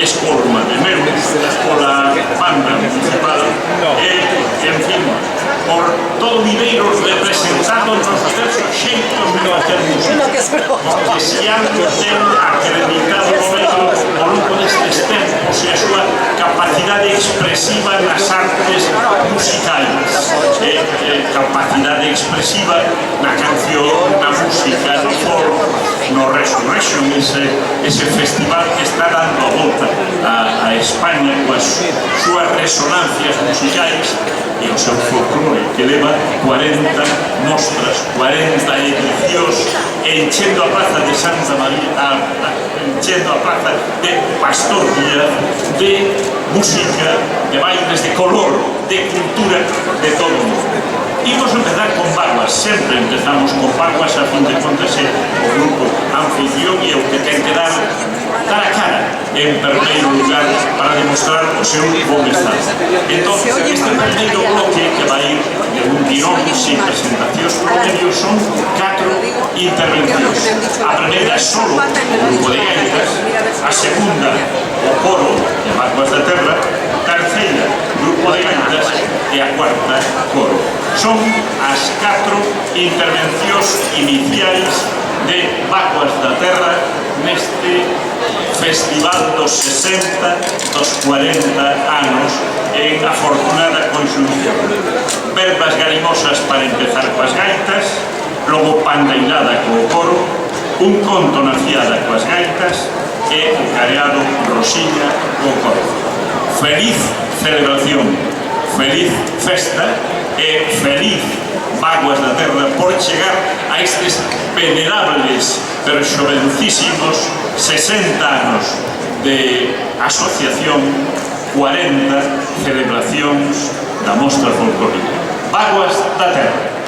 escolma de meu, pola banda municipal e, en fin, por todo viveiros representados nos diversos xeitos de facer música, porque se algo ten acreditado o longo destes tempos e a súa capacidade expresiva nas artes musicais, capacidade expresiva na canción, na música, no foro, no Resurrection, ese festival que está dando a volta a España coas súas resonancias musicais e o seu folclore, que leva 40 mostras, 40 edicións, enchendo a plaza de Santa María, enchendo a plaza de Pastor Díaz, de música, de bailes, de color, de cultura, de todo o mundo. Imos empezar con Baguas, sempre empezamos con Baguas, a fin de contas é o grupo anfitrión e o que ten que dar a cara en primeiro lugar para demostrar o seu bom estado. Entón, este primeiro bloque que vai ir de un tirón sin presentacións propios son 4 intervencións. A primeira é solo o grupo de gaitas, a segunda o coro de Baguas da Terra, terceira grupo de gaitas e a cuarta coro. Son as 4 intervencións iniciais de Baguas da Terra neste festival dos 60, dos 40 anos en afortunada conxunción. Verbas garimosas para empezar coas gaitas, logo pandeirada co coro, un conto na fiada coas gaitas e o careado Rosiña co coro. Feliz celebración, feliz festa e feliz Baguas da Terra por chegar a estes venerables pero xovencísimos 60 anos de asociación, 40 celebracións da mostra folclórica. Baguas da Terra.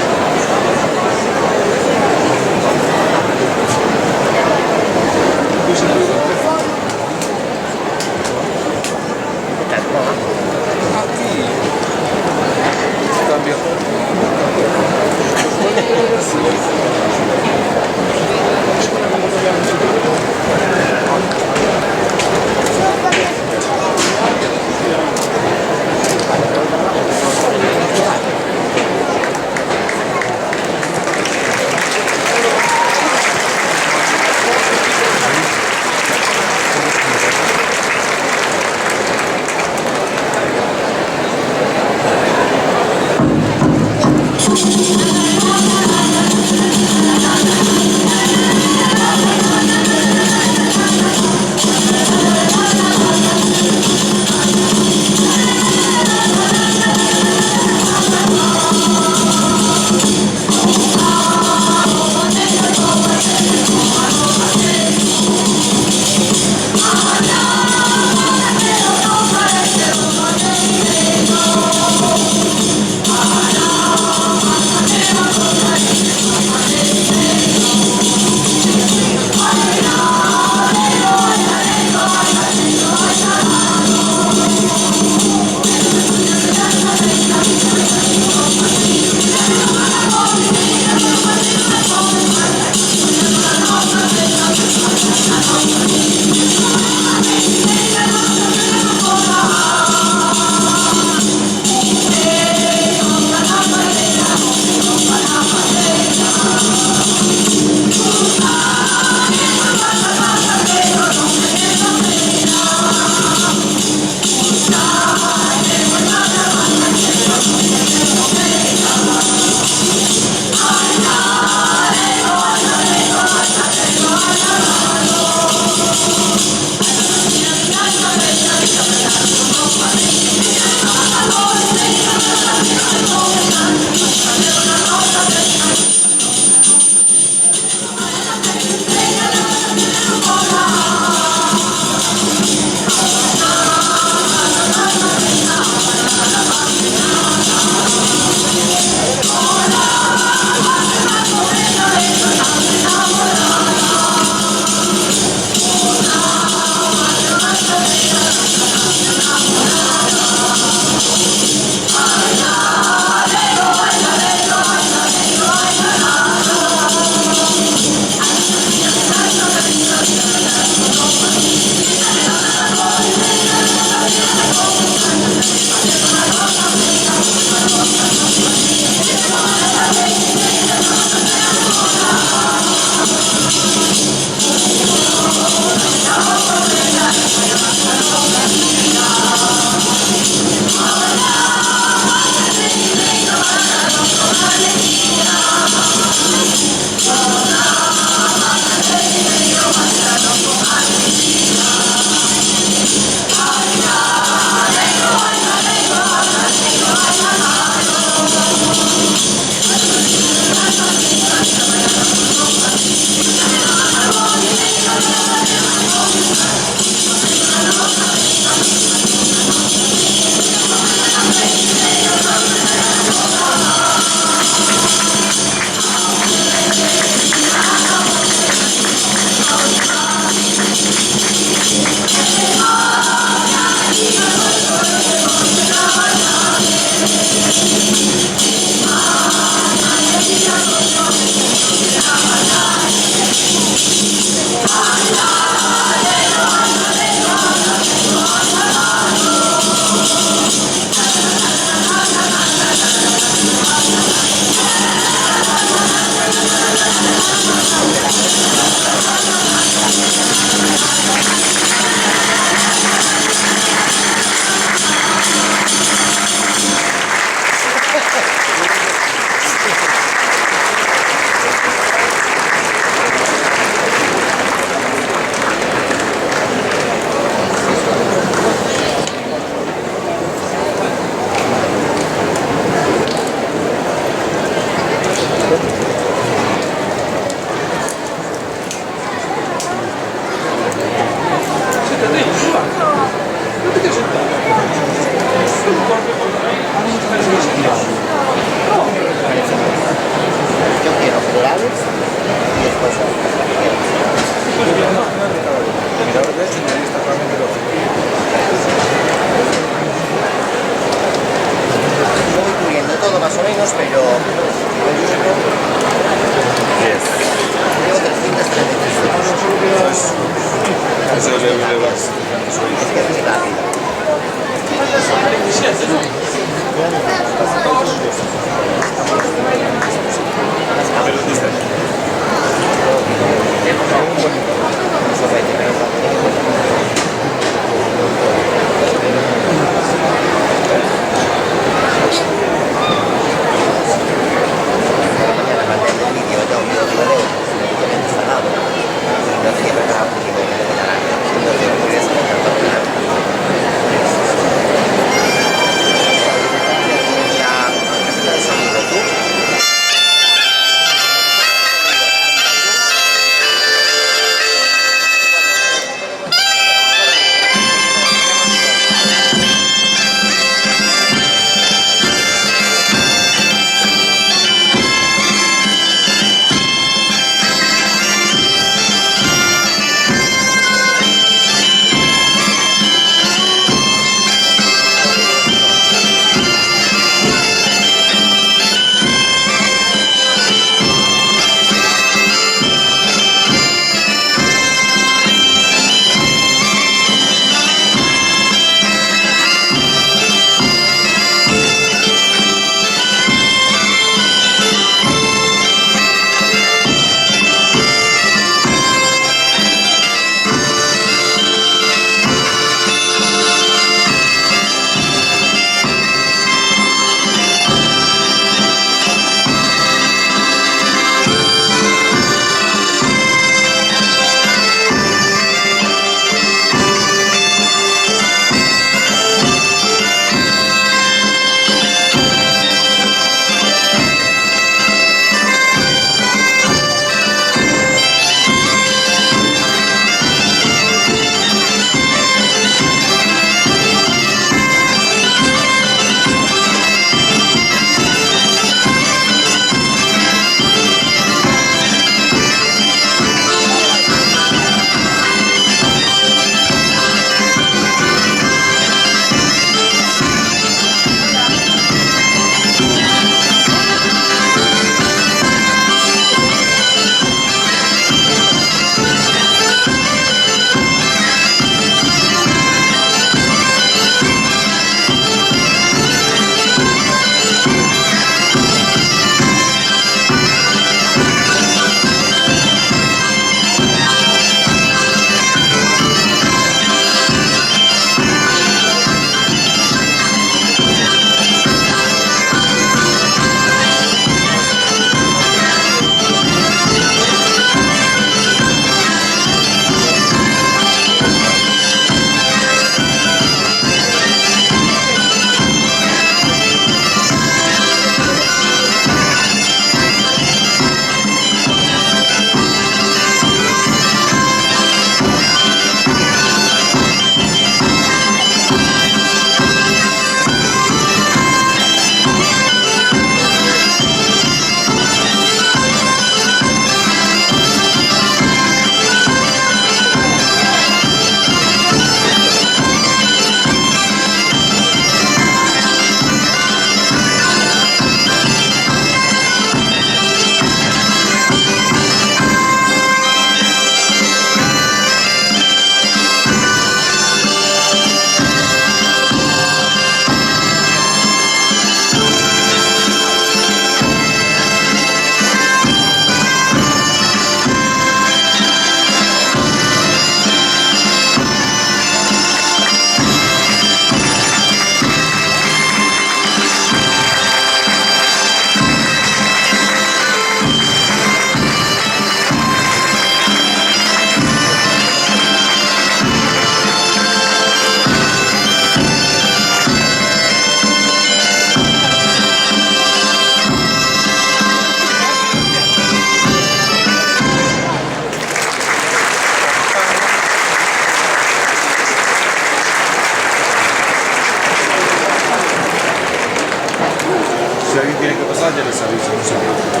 ya les aviso, no se preocupen.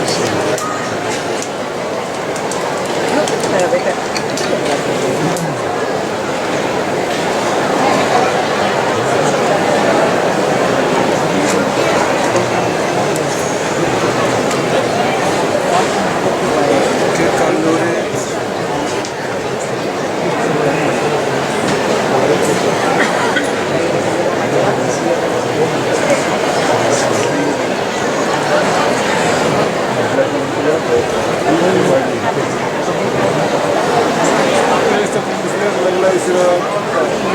Qué calor es.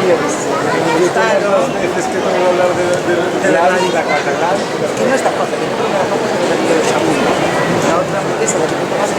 Dos veces que tengo que hablar de la catedral. Que no está fácil, que no la foto de la de Chamundo. La otra hamburguesa, la que tú tomas,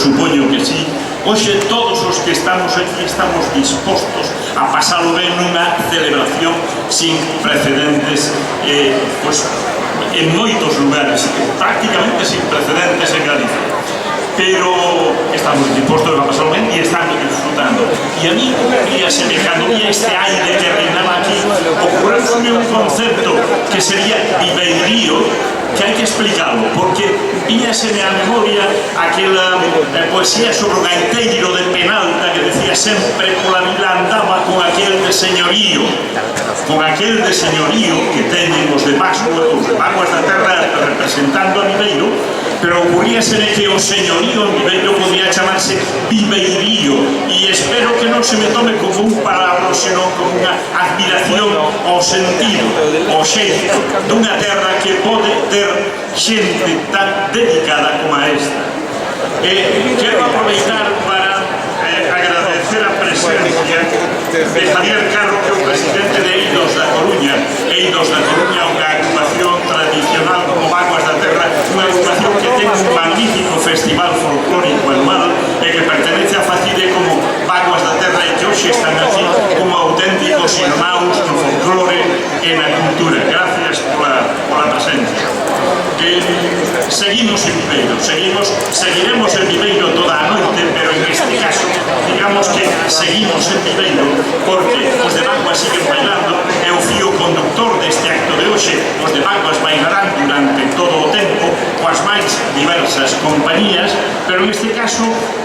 supoño que sí. Hoxe todos os que estamos aquí estamos dispostos a pasalo ben nunha celebración sin precedentes pues, en moitos lugares, prácticamente sin precedentes en Galicia, pero estamos dispostos a pasalo ben e estamos disfrutando. E a mí, cando vi este aire que reinaba aquí, ocurre un concepto que sería viveirío, que hai que explicarlo, porque viñaseme á memoria aquela poesía sobre o gaiteiro de Penalta que decía sempre pola vila andaba con aquel de señorío que teñen os de Vaguas da Terra representando a Viveiro, pero ocurríaseme que o señorío en Viveiro podía chamarse viveirío, e espero que non se me tome como un palabra, senón como unha admiración ao sentido, ao xeito dunha terra que pode ter xente tan dedicada como a esta. Quero aproveitar para agradecer a presencia de Javier Carro, que é o presidente de Eidos da Coruña. Eidos da Coruña, unha agrupación tradicional como Vaguas da Terra, unha agrupación que ten un magnífico festival folclórico anual e que pertenece a Facide como Vaguas da Terra e que hoxe están aquí como auténticos irmãos no folclore e na cultura. Gracias pola presencia. Seguimos en Viveiro, seguiremos en Viveiro toda a noite, pero en este caso, digamos que seguimos en Viveiro porque os de Vaguas siguen bailando, é o fío conductor deste acto de hoxe. Os de Vaguas bailarán durante todo o tempo coas máis diversas compañías, pero en este caso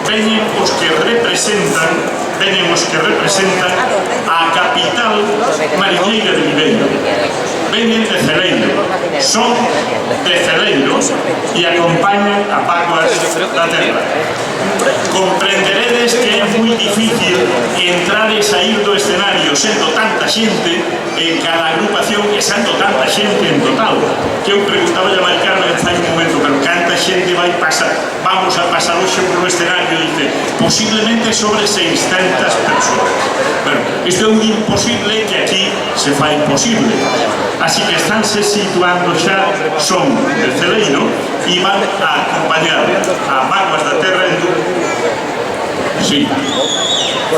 veñen os que representan a capital mariñeira de Viveiro. Veñen de Celeiro, son de Celeiro e acompañan a Vaguas da Terra. Comprenderedes que é moi difícil entrar e sair do escenario sendo tanta xente en cada agrupación e sendo tanta xente en total, que eu preguntaba a Mari Carmen fai un momento, pero canta xente vamos a pasar hoxe por un escenario, dice, posiblemente sobre 600 persoas. Pero isto é un imposible que aquí se fai posible. Así que estánse situando xa, son de Celeiro e van a acompañar a Vaguas da Terra en sí,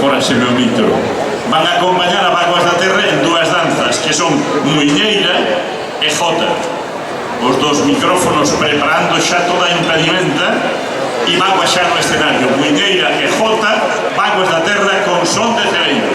fora se meu micro. Van a acompañar a Vaguas da Terra en dúas danzas que son Muiñeira e Jota. Os dos micrófonos preparando xa toda a impedimenta e Vaguas xa no escenario. Muiñeira e Jota, Vaguas da Terra con son de Celeiro.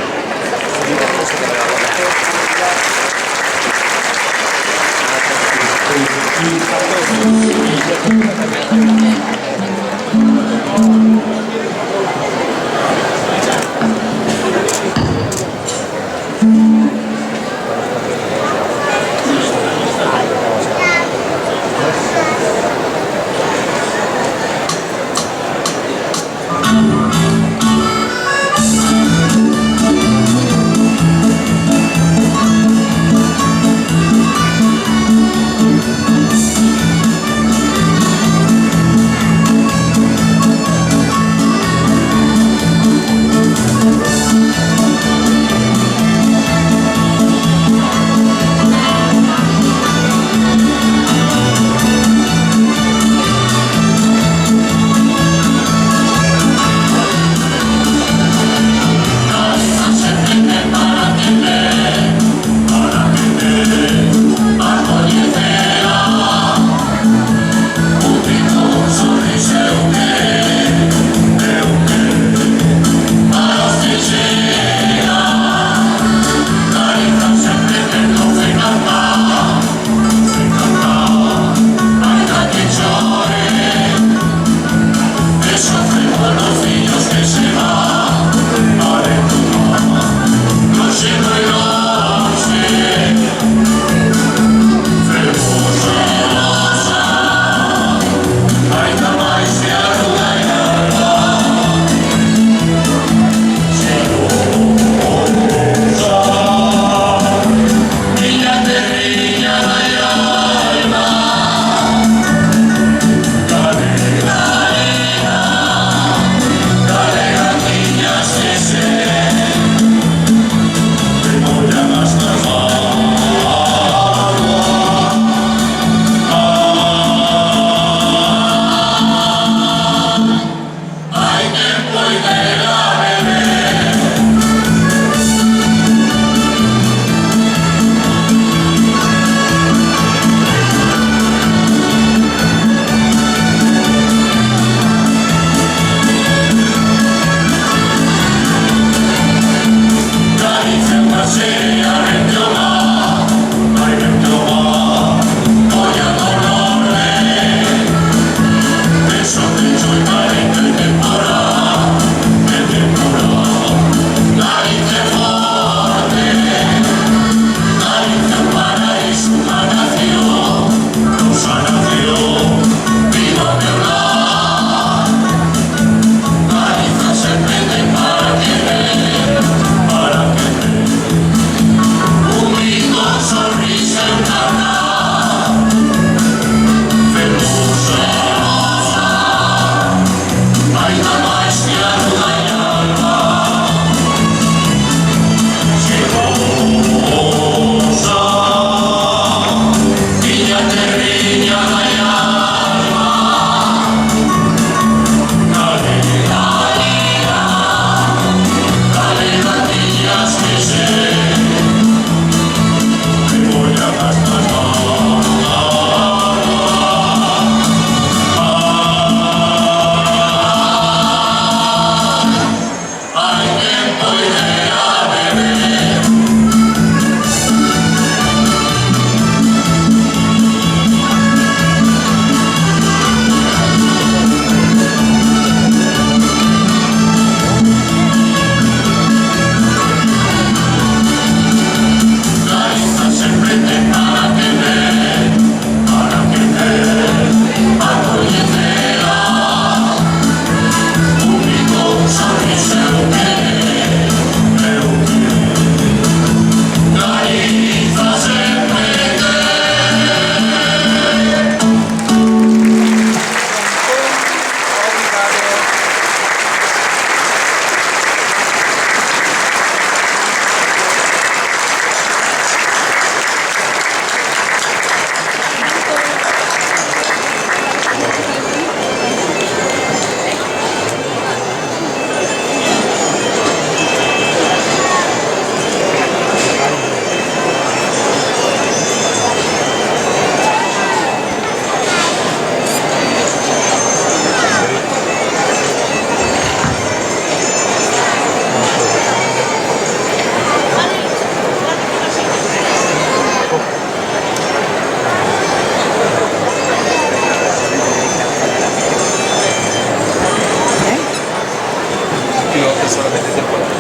Digo que solamente temporada.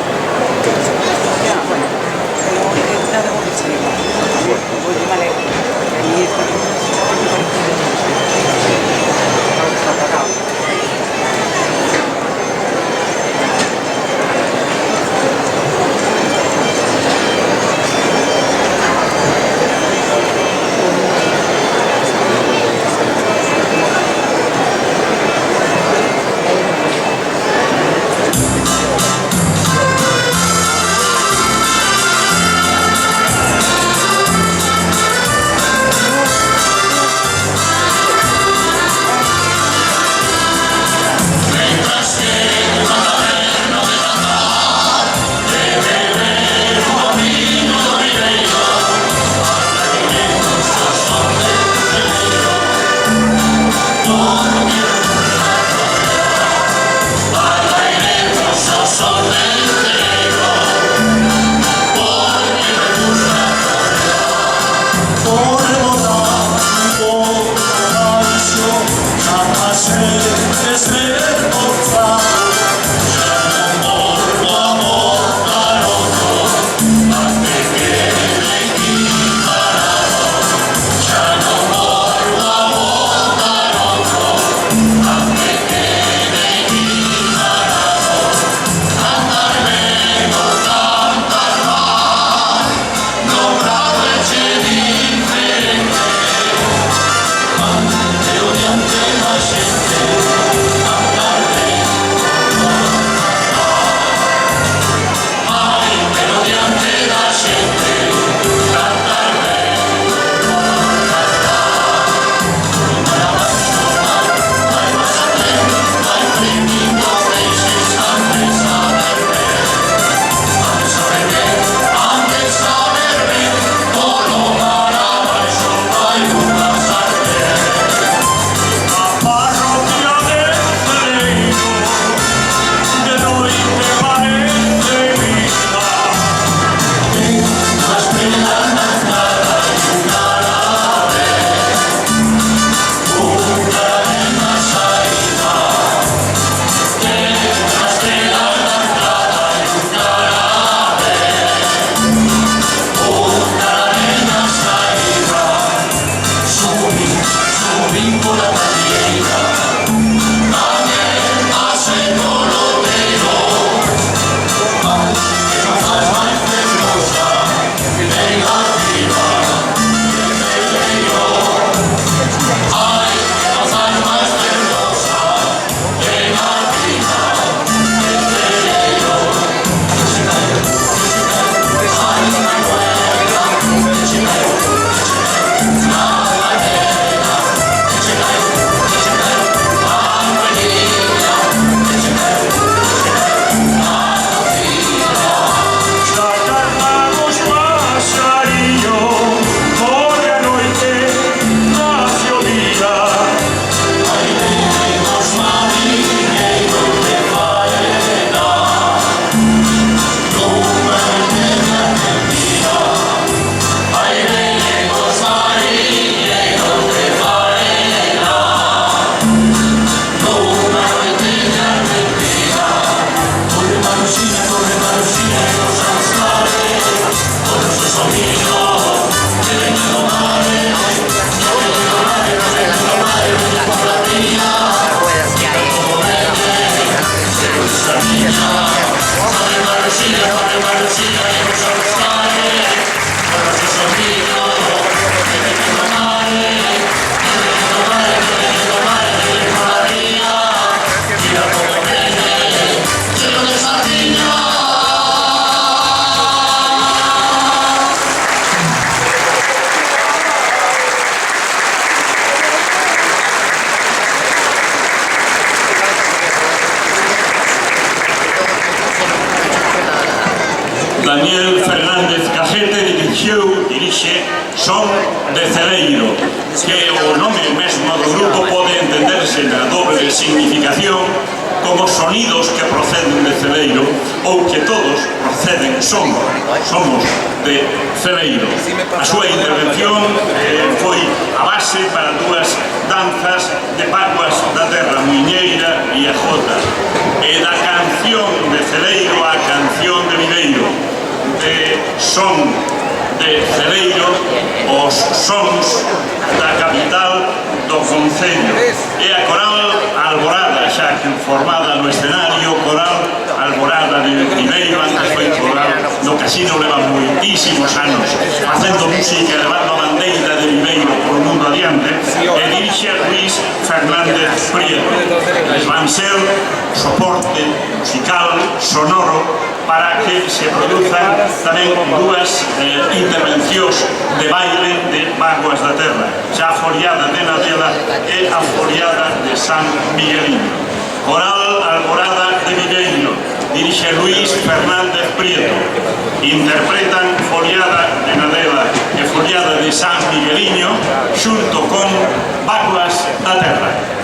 Ya, bueno, pero es nada de salir. Voy de manera. Daniel Fernández Cajete dirixe Son de Celeiro, que o nome mesmo do grupo pode entenderse na doble significación como sonidos que proceden de Celeiro ou que todos proceden, somos de Celeiro. A súa intervención foi a base para dúas danzas de paguas da terra, Muiñeira e a Jota, e da canción de son de Celeiro os sons da capital do concello. E a Coral Alborada, xa que formada no escenario, Coral Alborada de Viveiro, antes foi Coral no Casino, leva moitísimos anos facendo música, levando a bandeira de Viveiro por mundo adiante, e dirixe Luis Fernández Prieto. Les van ser soporte musical, sonoro, para que se produzan tamén dúas intervencións de baile de Mágoas da Terra, xa a foliada de Nadela e a foliada de San Migueliño. Coral Alborada de Viveiro, dirixe Luis Fernández Prieto, interpretan foliada de Nadela e foliada de San Migueliño xunto con Mágoas da Terra.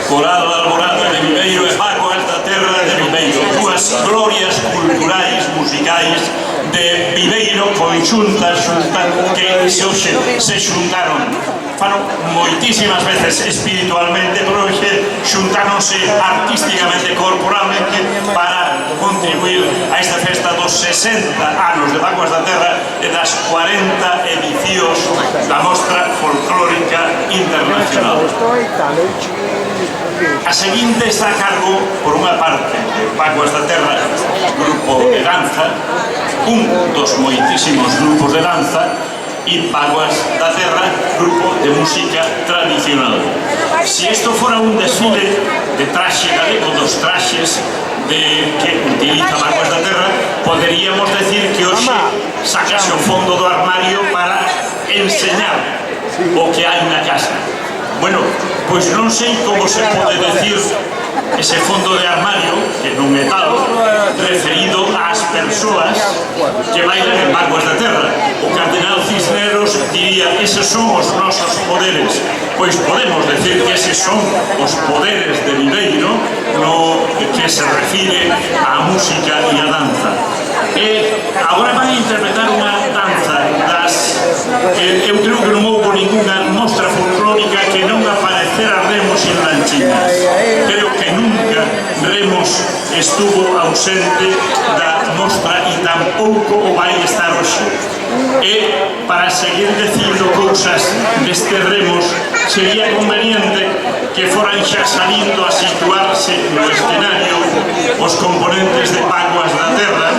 Coral Alborada de Viveiro e Vaguas da Terra de Viveiro, dúas glorias culturais, musicais de Viveiro conxuntas que se xuntaron. Faron moitísimas veces espiritualmente, pero hoxe xuntáronse artísticamente, corporalmente para contribuir a esta festa dos 60 anos de Vaguas da Terra e das 40 edicións da Mostra Folclórica Internacional. A seguinte está a cargo, por unha parte, de Vaguas da Terra, grupo de danza, un dos moitísimos grupos de danza, y Vaguas da Terra, grupo de música tradicional. Si esto fuera un desfile de traxe galego, dos traxes que utiliza Vaguas da Terra, poderíamos decir que hoxe sacase o fondo do armario para enseñar o que hai na casa. Bueno, pois non sei como se pode decir ese fondo de armario, que non é tal, referido ás persoas que bailan en Vaguas da Terra. O cardenal Cisneros diría, eses son os nosos poderes. Pois podemos decir que eses son os poderes de Viveiro no que se refire á música e á danza. E agora van a interpretar unha danza eu creo que non houve ninguna mostra folclórica que non aparecera Remos en Lanchiñas. Creo que nunca Remos estuvo ausente da mostra e tampouco o vai estar hoxe. E para seguir dicindo cousas deste Remos, sería conveniente que foran xa salindo a situarse no escenario os componentes de Vaguas da Terra,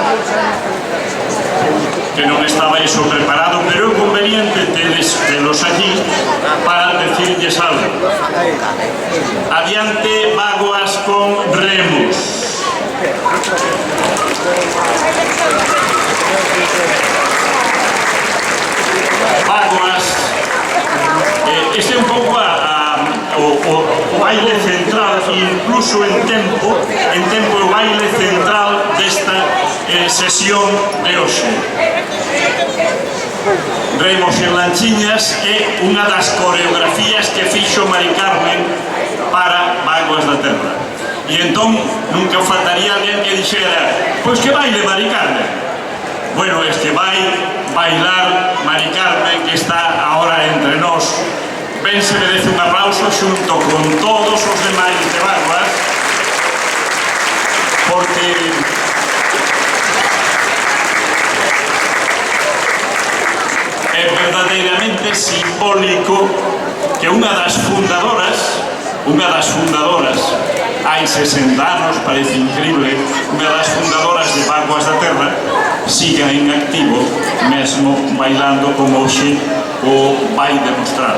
que non estaba iso preparado, pero é conveniente telos aquí para decirlles algo. Adiante Vaguas con Remos. Vaguas, este é un pouco o baile central, incluso en tempo o baile central desta sesión de hoxe. Remos en Lanchiñas é unha das coreografías que fixo Mari Carmen para Vaguas da Terra. E entón nunca faltaría alguén que dixera, pois que baile Mari Carmen. Bueno, es que vai bailar Mari Carmen, que está ahora entre nós. Ben se merece un aplauso xunto con todos os demais de Vaguas, porque é verdadeiramente simbólico que unha das fundadoras, hai 60 anos, parece increíble, unha das fundadoras de Vaguas da Terra siga en activo, mesmo bailando como hoxe o vai demostrar.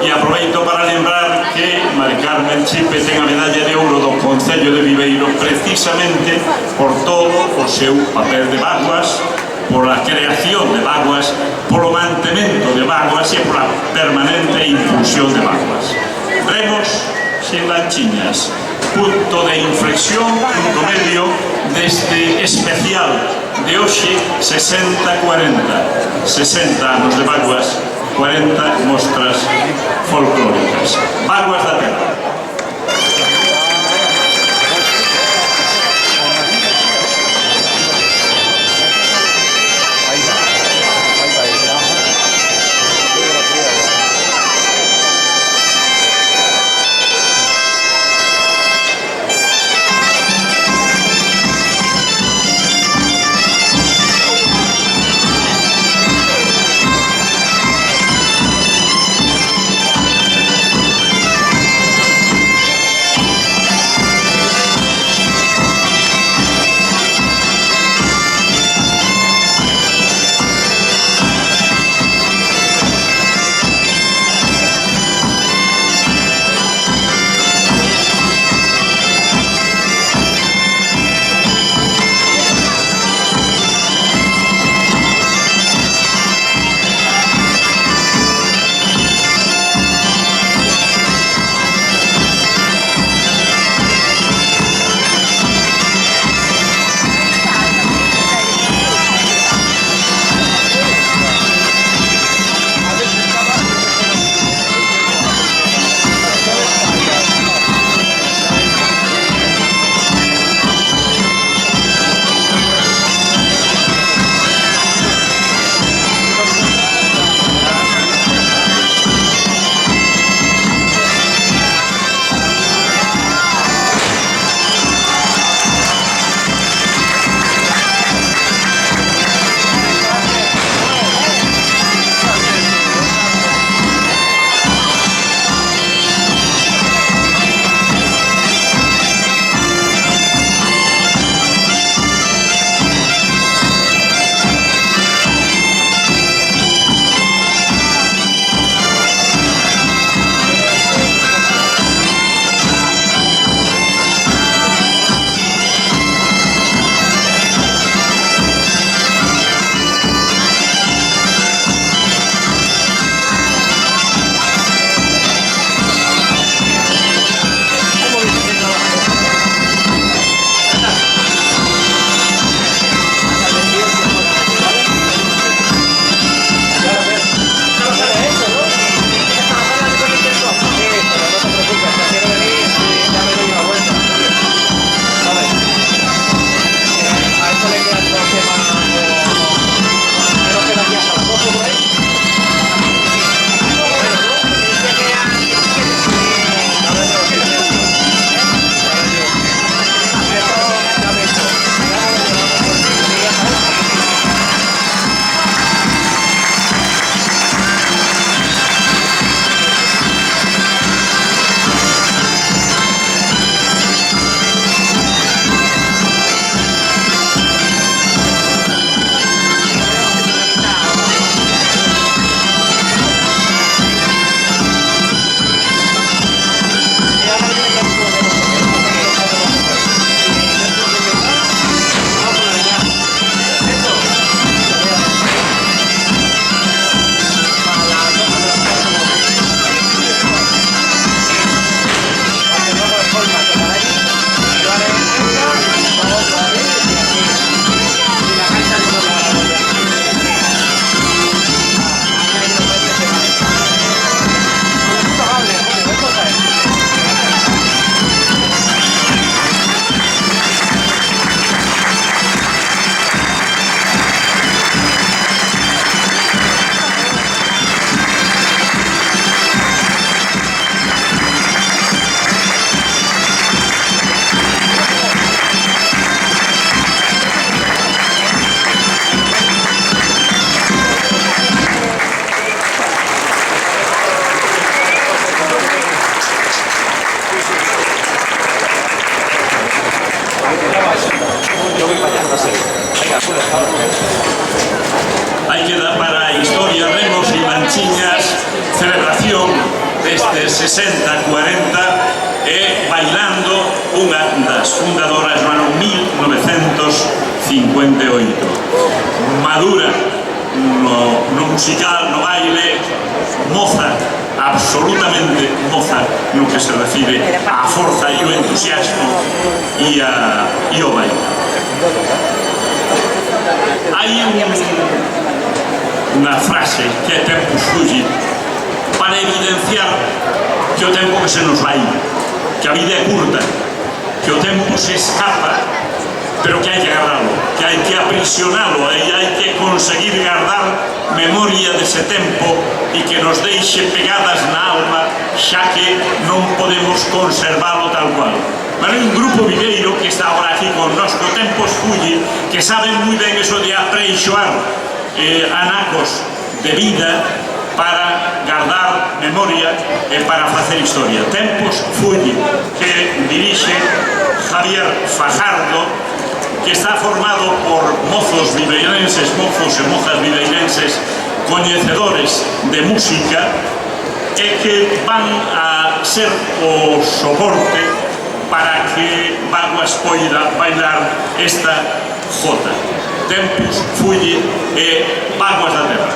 E aproveito para lembrar que Mari Carmen Chipe ten a medalla de ouro do Concello de Viveiro precisamente por todo o seu papel de Vaguas, por a creación de Vaguas, polo mantemento de Vaguas e pola permanente impulsión de Vaguas. Remos sen Lanchiñas, punto de inflexión, punto medio deste especial de hoxe 60-40, 60 anos de Vaguas, 40 mostras folclóricas. Vaguas da Terra. Hai que dar para a historia Remos e Manchiñas celebración deste 60-40 e bailando unha das fundadoras no ano 1958. Madura no musical, no baile, moza, absolutamente moza no que se refire á forza e o entusiasmo e ao baile. Hai unha frase que é tempo fugi para evidenciar que o tempo que se nos vai, que a vida é curta, que o tempo se escapa, pero que hai que agarrarlo, que hai que aprisionalo e hai que conseguir guardar memoria dese tempo e que nos deixe pegadas na alma, xa que non podemos conservalo tal cual. Pero hai un grupo viveiro que está agora aquí con nos, que o tempo fugi, que saben moi ben eso de apreixoar anacos de vida para guardar memoria e para facer historia. Tempos fugi, que dirixe Javier Fajardo, que está formado por mozos viveirenses, mozos e mozas viveirenses coñecedores de música e que van a ser o soporte para que Vaguas poida bailar esta jota. Tempos fugi e Vaguas da Terra.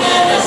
Quieres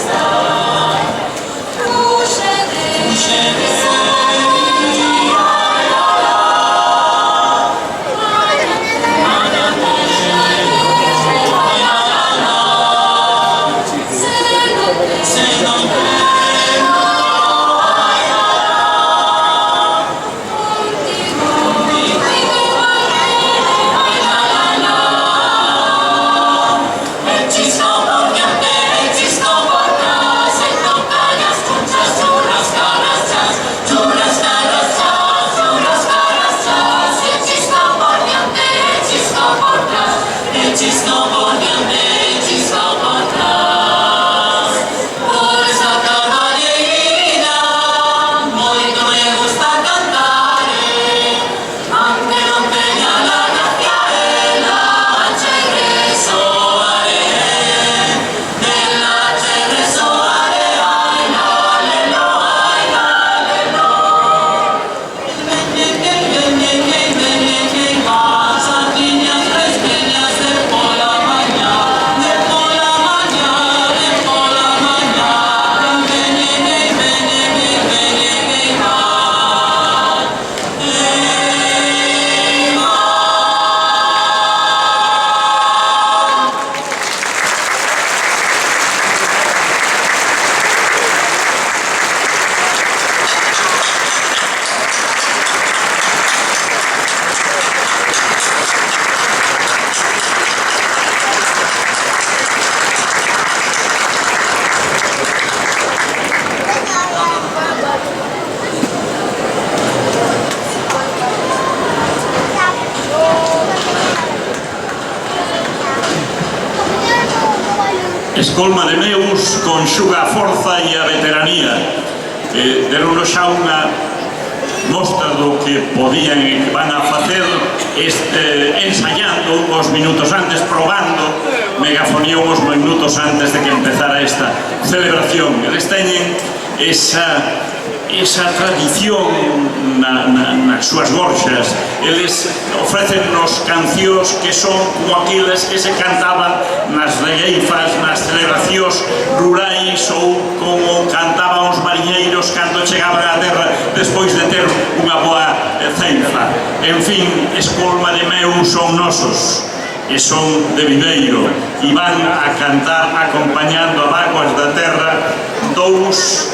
Escolma de Meus conxuga a forza e a veteranía. Deron xa unha mostra do que podían e que van a facer ensayando uns minutos antes, probando megafonía uns minutos antes de que empezara esta celebración. Eles teñen esa tradición nas súas gorxas. Eles ofrecennos cancións que son como aquelas que se cantaban nas regueifas, nas celebracións rurais, ou como cantaban os mariñeiros cando chegaban á terra despois de ter unha boa ceifa. En fin, Escolma de Meus son nosos e son de Viveiro e van a cantar acompañando a Vaguas da Terra dous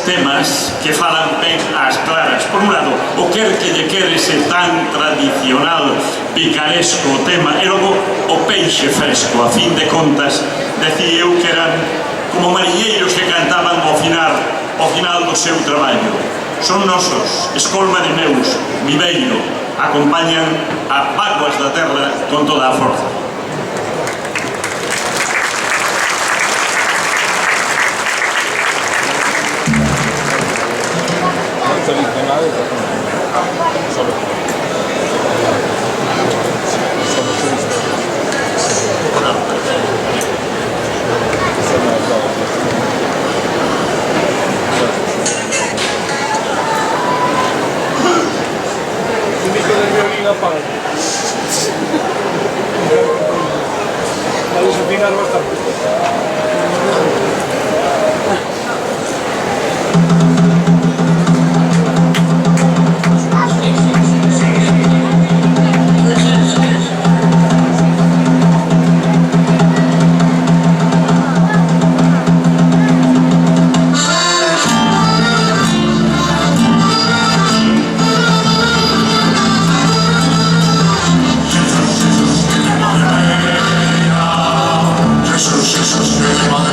temas que falan ben ás claras. Por un lado, o quer que lle quere ese tan tradicional picaresco tema, e logo o peixe fresco. A fin de contas, decía eu que eran como mariñeiros que cantaban ao final do seu traballo. Son nosos, Escolma de Meus, Viveiro, acompañan a Vaguas da Terra con toda a forza. Jesus,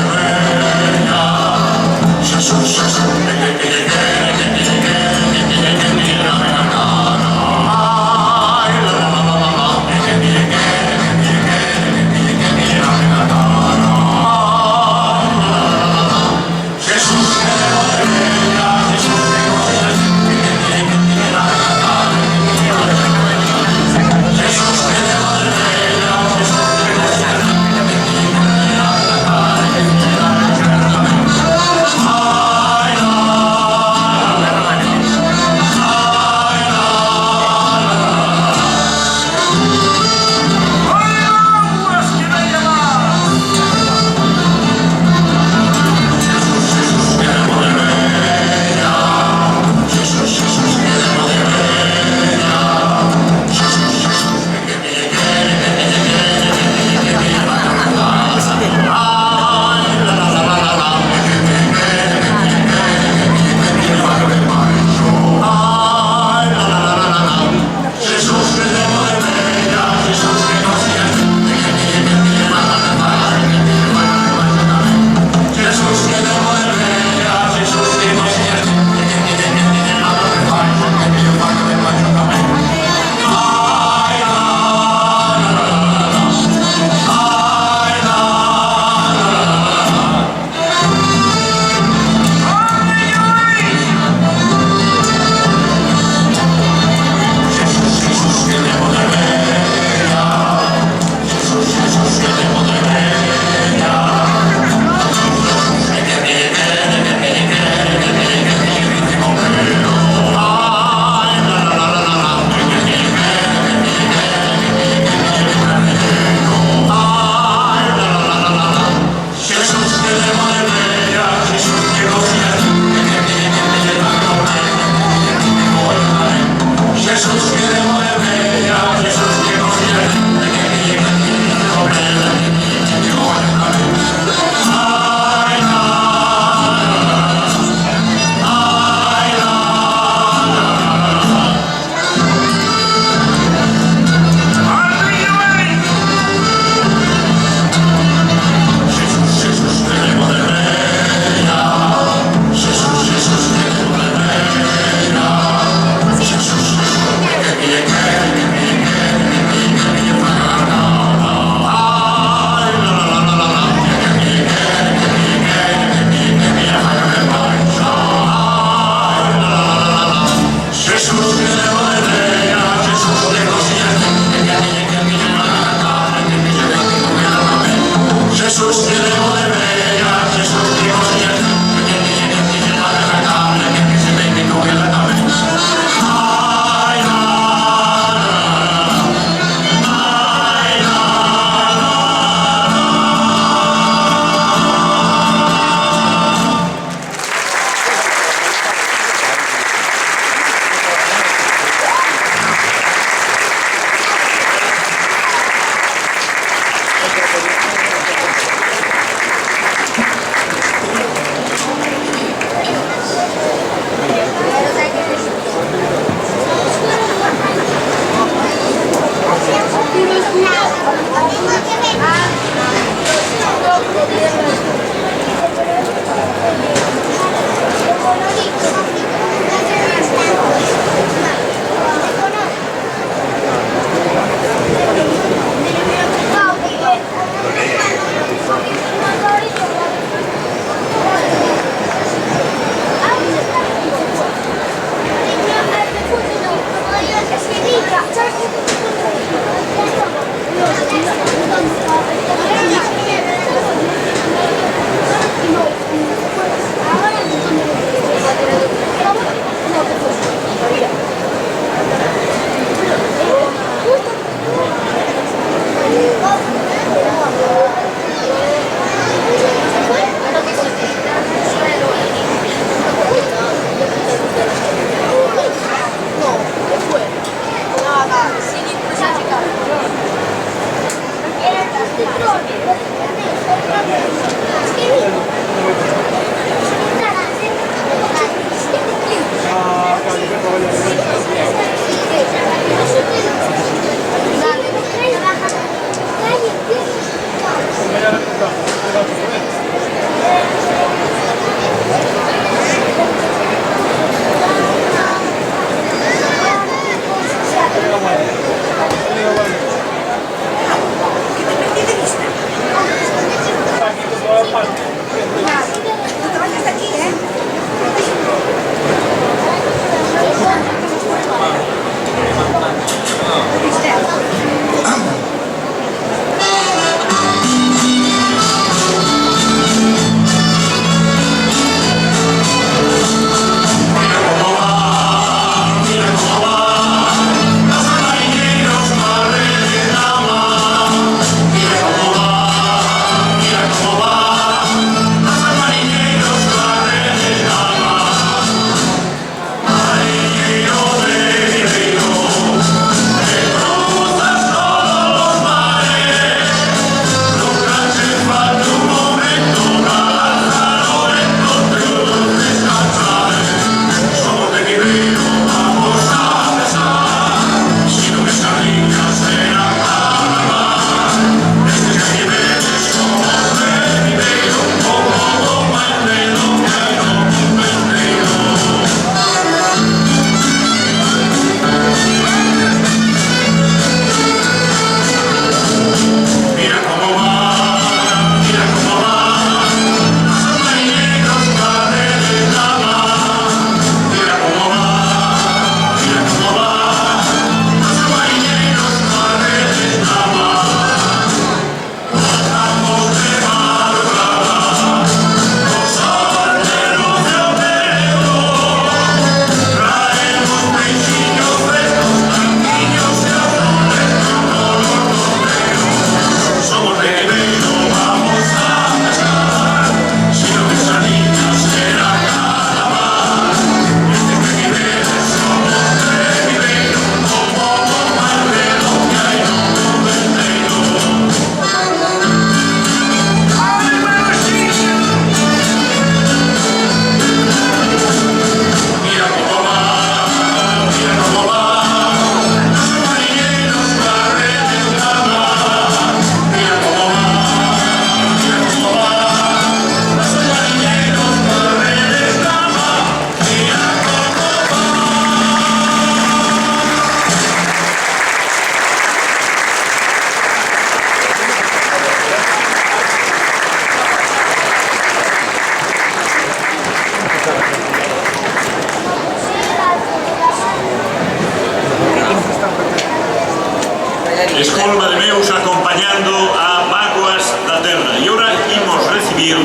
Escolma de meus acompañando a Mágoas da Terra. E ora imos recibir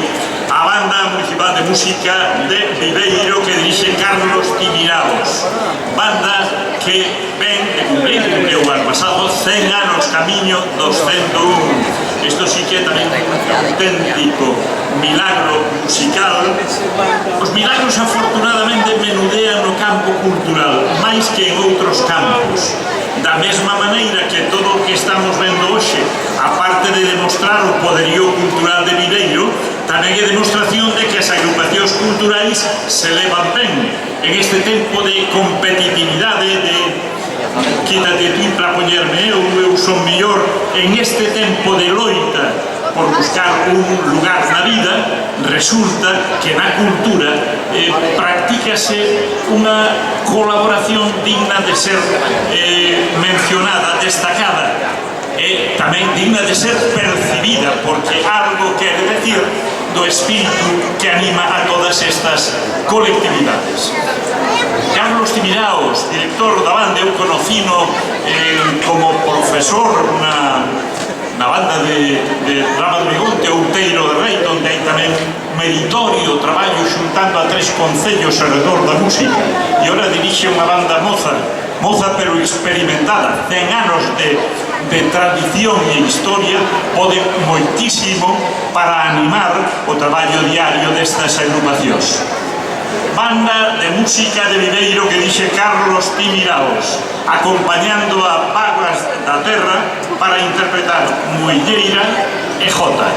a Banda Municipal de Música de Viveiro que dirixe Carlos Timirados. Banda que ven de cumplir o ano pasado 100 anos camiño dos 101. Isto sí que é tamén un auténtico milagro musical. Os milagros afortunadamente menudean no campo cultural máis que en outros campos. Da mesma maneira que todo o que estamos vendo hoxe, aparte de demostrar o poderío cultural de Viveiro, tamén é demostración de que as agrupacións culturais se levan ben en este tempo de competitividade, de quítate ti para poñerme eu son mellor, en este tempo de loita por buscar un lugar na vida. Resulta que na cultura practícase unha colaboración digna de ser mencionada, destacada, e tamén digna de ser percibida, porque algo quere decir do espírito que anima a todas estas colectividades. Carlos Tibiraos, director da banda, eu conocino como profesor na banda de Rama de Begonte, Outeiro de Rei, onde hai tamén meritorio traballo xuntando a 3 concellos alrededor da música, e ora dirixe unha banda moza pero experimentada, 100 anos de tradición e historia, pode moitísimo para animar o traballo diario destas agrupacións. Banda de música de Viveiro que dixe Carlos Tibiraos, acompañando a Pagas da Terra para interpretar Muilleira e Jota.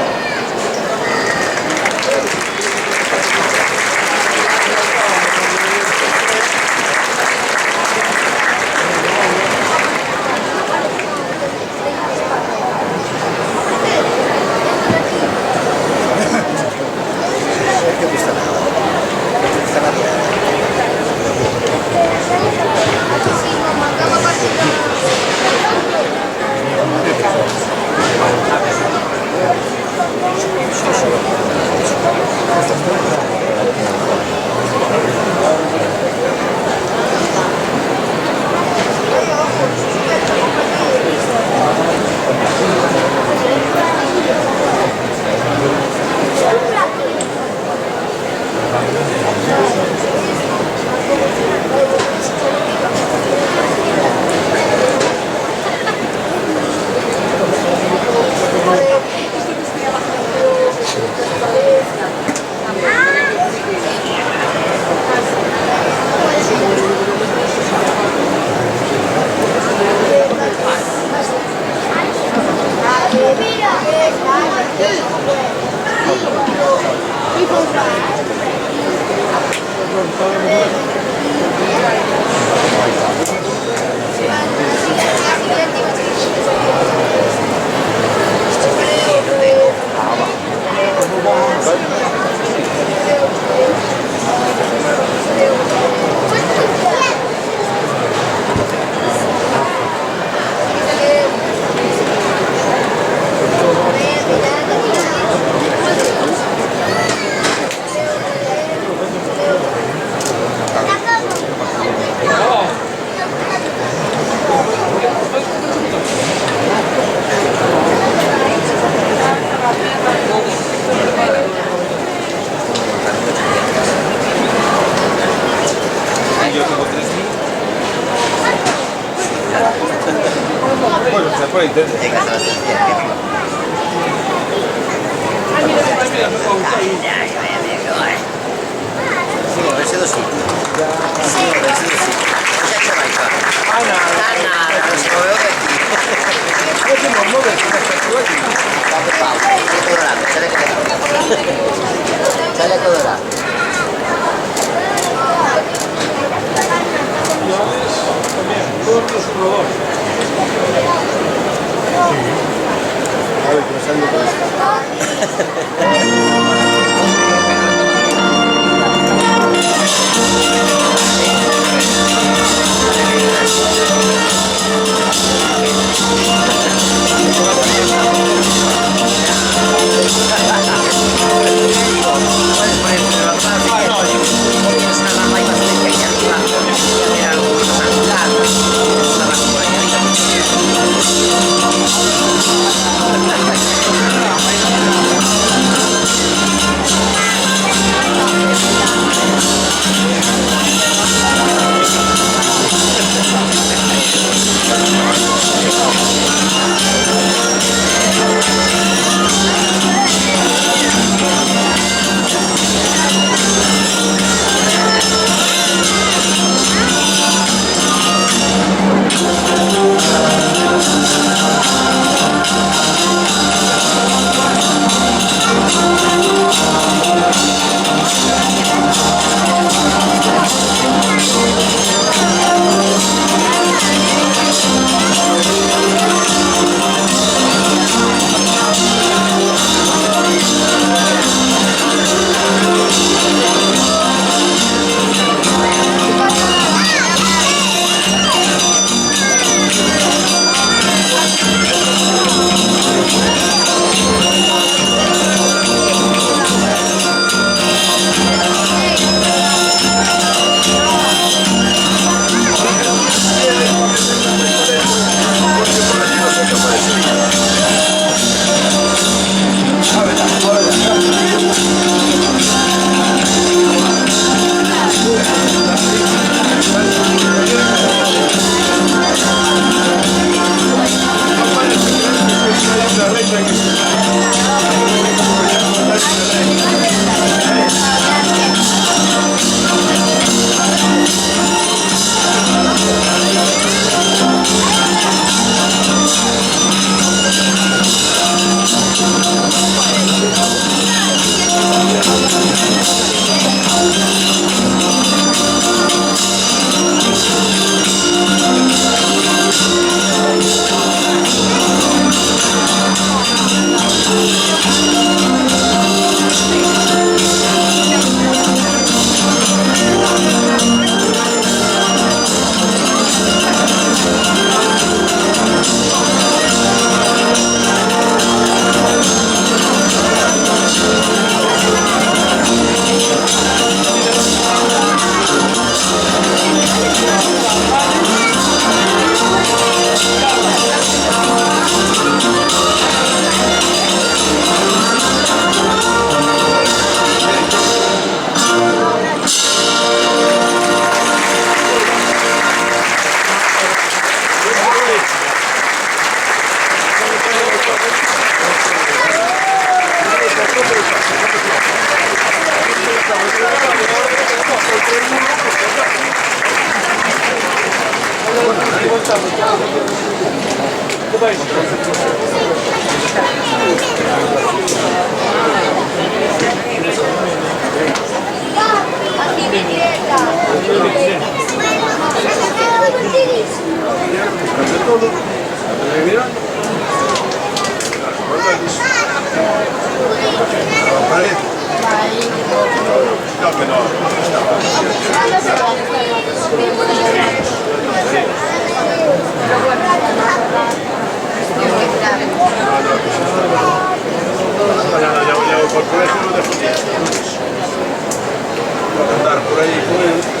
Andar por ahí con él.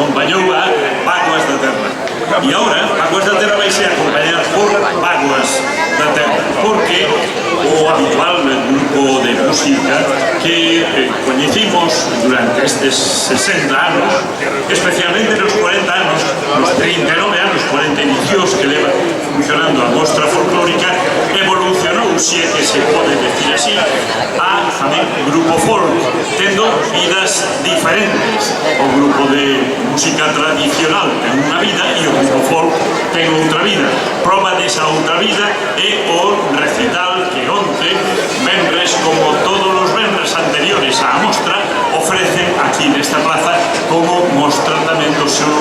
acompañou a Vaguas da Terra. E agora, Vaguas da Terra vai ser acompañar por Vaguas da Terra, porque o habitual grupo de música que coñecimos durante estes 60 anos, especialmente nos 40 anos, nos 39 anos, 40 inicios que leva funcionando a mostra folclórica, evolucionou, se é que se pode decir así, a tamén grupo folk, tendo vidas diferentes. O grupo de música tradicional ten unha vida e o grupo folk ten outra vida. Proba desa outra vida é o recital que onte, venres como todos os venres anteriores á mostra, ofrecen aquí nesta plaza como mostra tamén do seu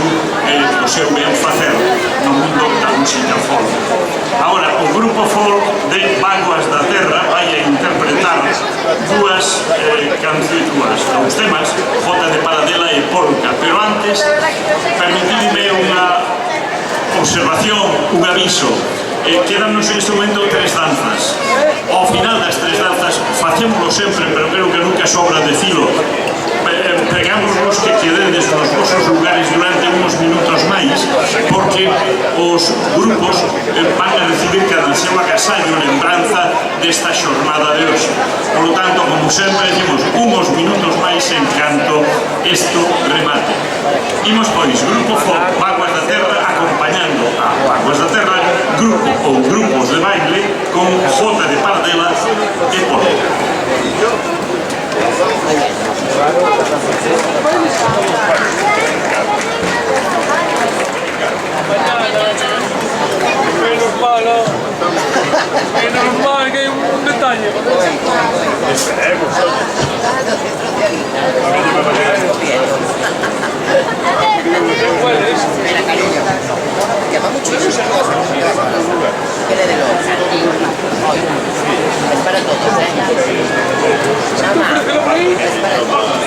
ben facer no mundo da música folk. Agora, o grupo folk de Vaguas da Terra vai a interpretar dúas temas, Jota de Paradela e Polka, pero antes permitidme unha observación, un aviso. quedannos en este momento 3 danzas. Ao final das 3 danzas, facémoslo sempre, pero creo que nunca sobra decilo, pregámonos que quededes nos vosos lugares durante uns minutos máis, porque os grupos van a recibir cada seu agasallo lembranza desta xornada de hoxe. Por lo tanto, como sempre, decimos uns minutos máis en canto isto remate. Imos, pois, Grupo Folk Vaguas da Terra acompañando a Vaguas da Terra, grupo ou grupos de baile con Jota de Paradela e Polo. Es normal que hay un detalle. ¿Cuál es? Llama mucho eso. Viene de los hoy. Es para todos, Chama, es para todos.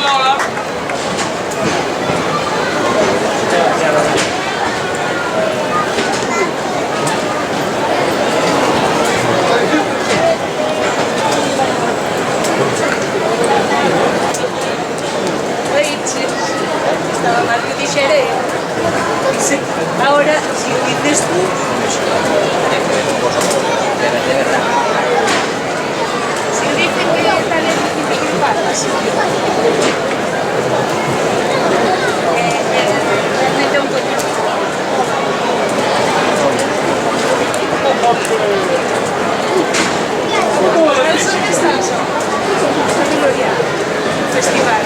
hola, hola. Estaba mal que dixere. Ahora, si dices tú, si dicen que está legítimo que pasas, realmente un coño. ¿Sabes dónde estás? Gloria. Festival.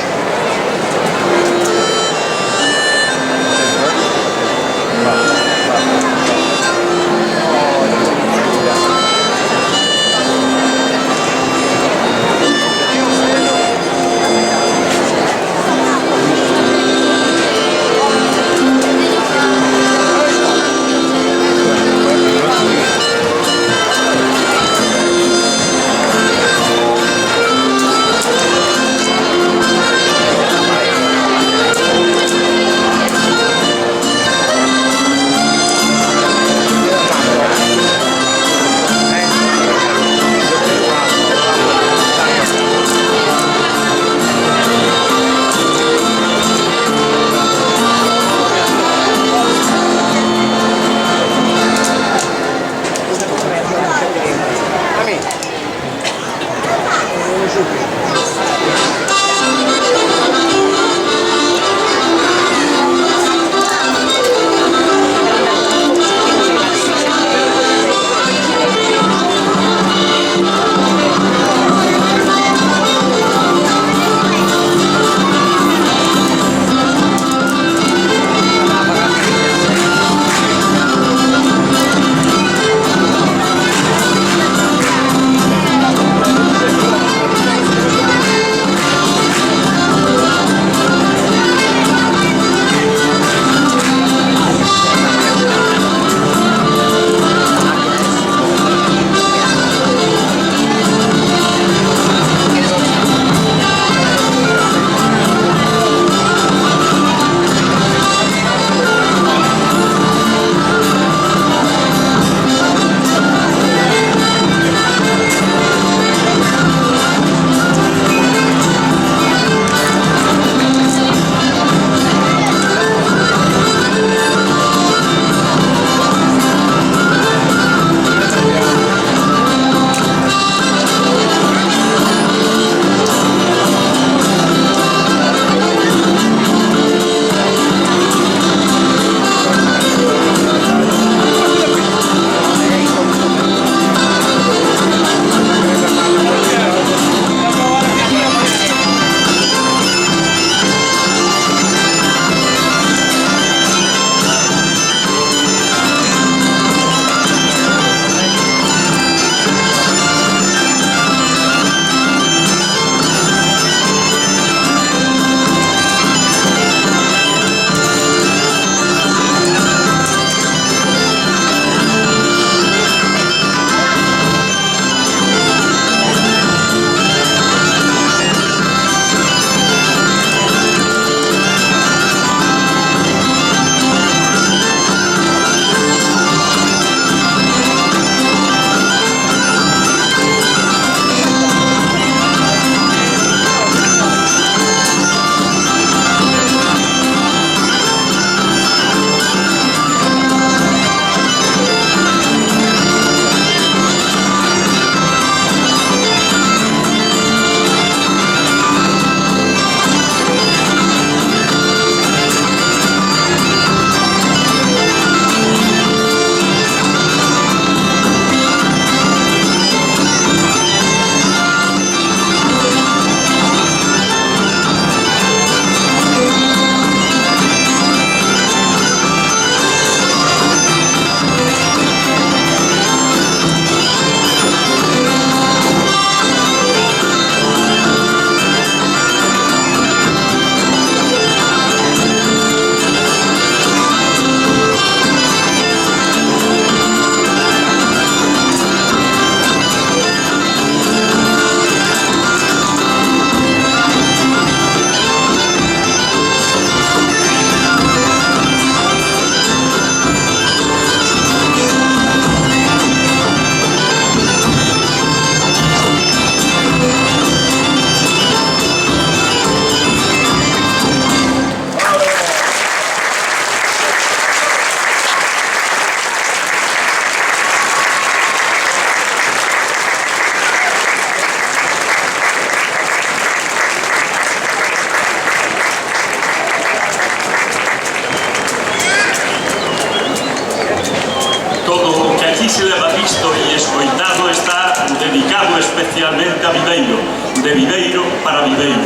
para Viveiro,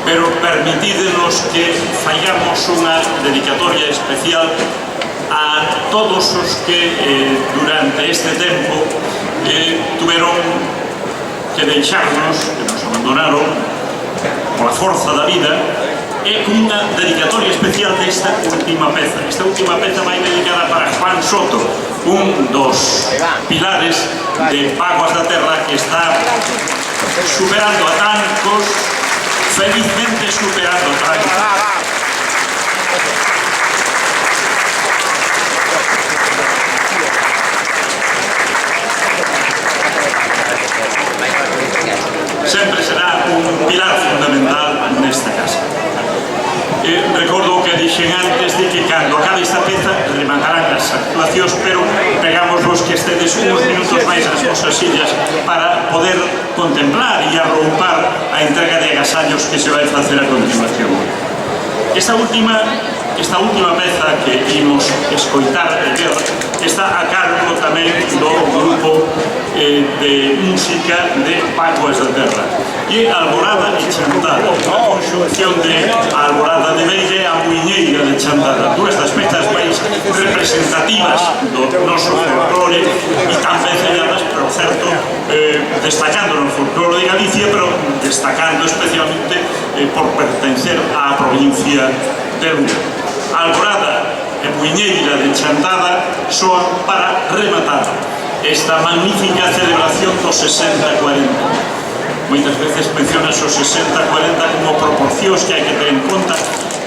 pero permitídenos que fallamos unha dedicatoria especial a todos os que durante este tempo tuveron que deixarnos, que nos abandonaron pola forza da vida, e cunha dedicatoria especial desta última peza. Esta última peza vai dedicada para Juan Soto, un dos pilares de Paguas da Terra que está superando a tantos, felizmente superando a tantos. Sempre será un pilar fundamental nesta casa. Recordo o que dixen antes de que cando acabe esta peza rematarán as actuacións, pero pegamos vos que estedes uns minutos máis as vosas sillas para poder contemplar e arroupar a entrega de agasallos que se vai facer a continuación. Esta última peza que imos escoitar e ver está a cargo tamén do grupo de música de Paguas da Terra e Alborada e Chantada, a conxunción de Alborada de Beira e a Muiñeira de Chantada, dúas das pezas máis representativas do noso folclore e tan vencelladas, pero certo, destacando no folclore de Galicia, pero destacando especialmente por pertencer á provincia de Lugo. Alborada e Muiñeira de Chantada soan para rematar esta magnífica celebración do 60-40. Moitas veces mencionas os 60-40 como proporcións que hai que ter en conta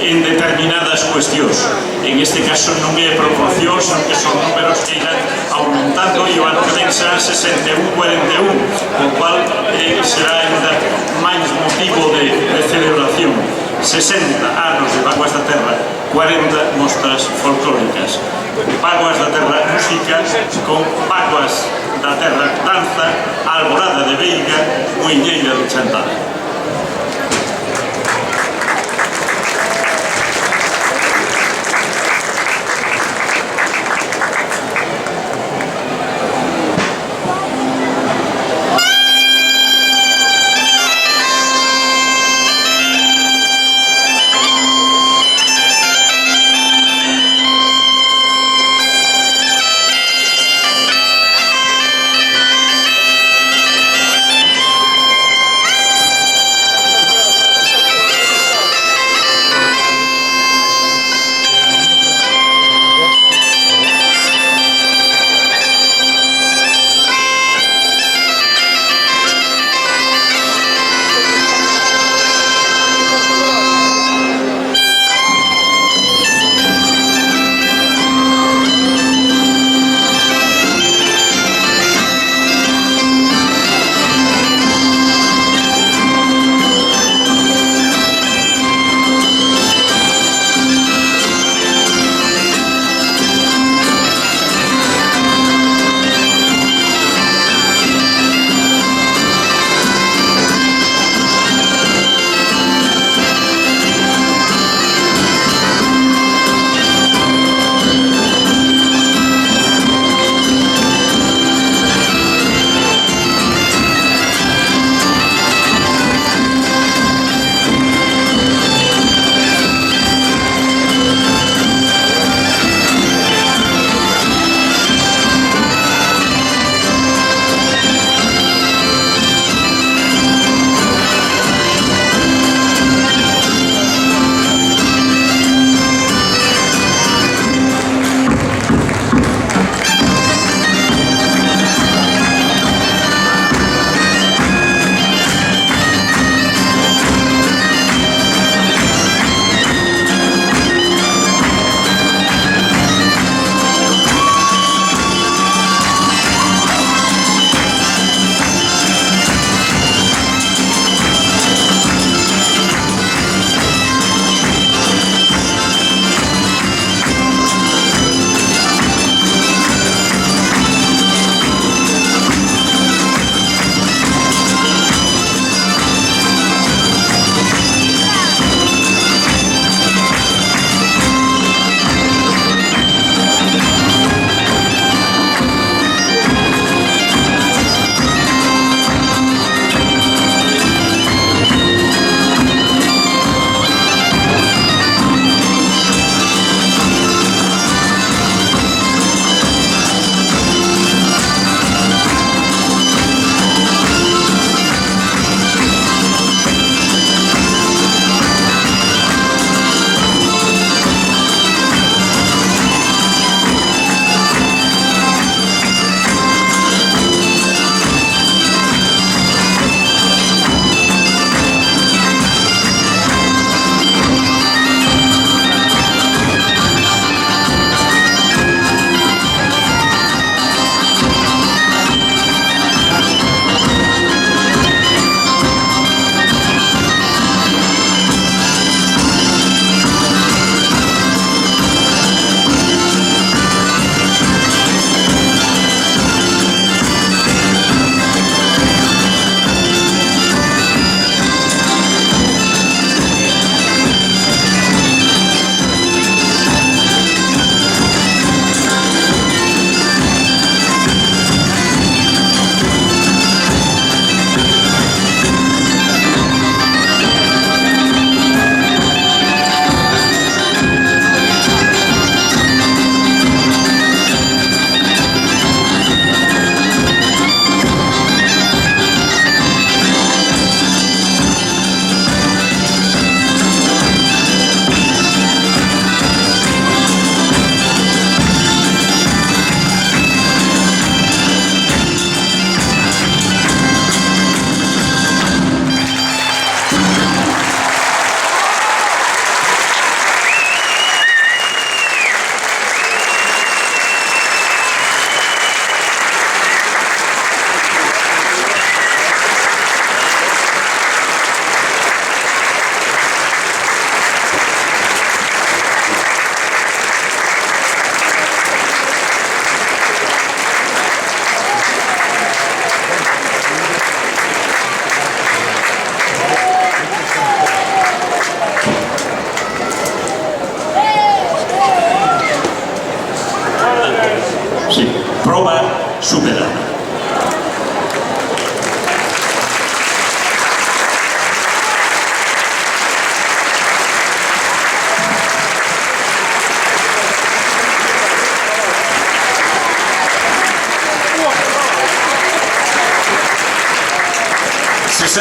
en determinadas cuestións. En este caso non é proporcións, sino que son números que irán aumentando e o ano que ven serán 61-41, o cual será ainda máis motivo de celebración. 60 anos de Paguas da Terra, 40 mostras folclóricas. Paguas da Terra música con Paguas da Terra danza, Alborada de Beira, Muiñeira de Chantada.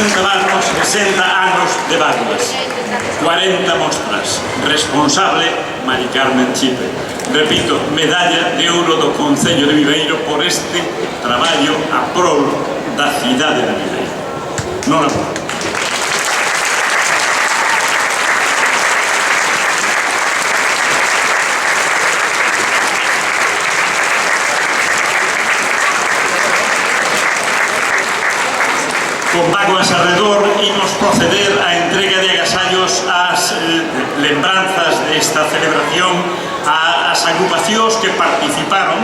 celebramos 60 anos de Baguas, 40 mostras. Responsable, Mari Carmen Chipe. Repito, medalla de ouro do Concello de Viveiro por este traballo a prol da cidade de Viveiro. Non a prol. Con Baguas alrededor imos proceder á entrega de agasallos ás lembranzas desta celebración ás agrupacións que participaron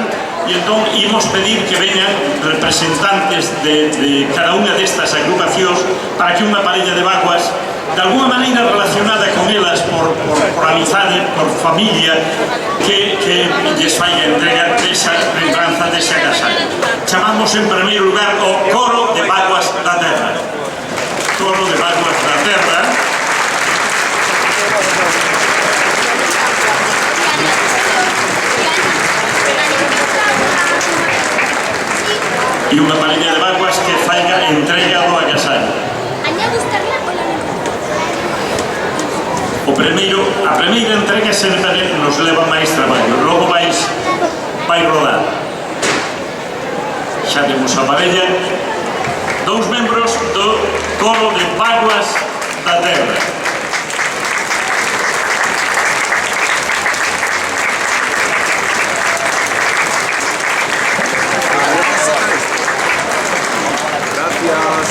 e entón imos pedir que veñan representantes de cada unha destas agrupacións para que unha parella de Baguas de alguna maneira relacionada con elas por amizade, por familia que lles fai a entrega desa lembranza dese agasallo. Chamamos en primeiro lugar o Coro de Baguas da Terra. Coro de Baguas da Terra. E unha parella de Baguas que faiga a entrega do agasallo. A primeira entrega sempre nos leva máis traballo, logo vai rodar. Xa temos a parella, 2 membros do Coro de Baguas da Terra. Gracias.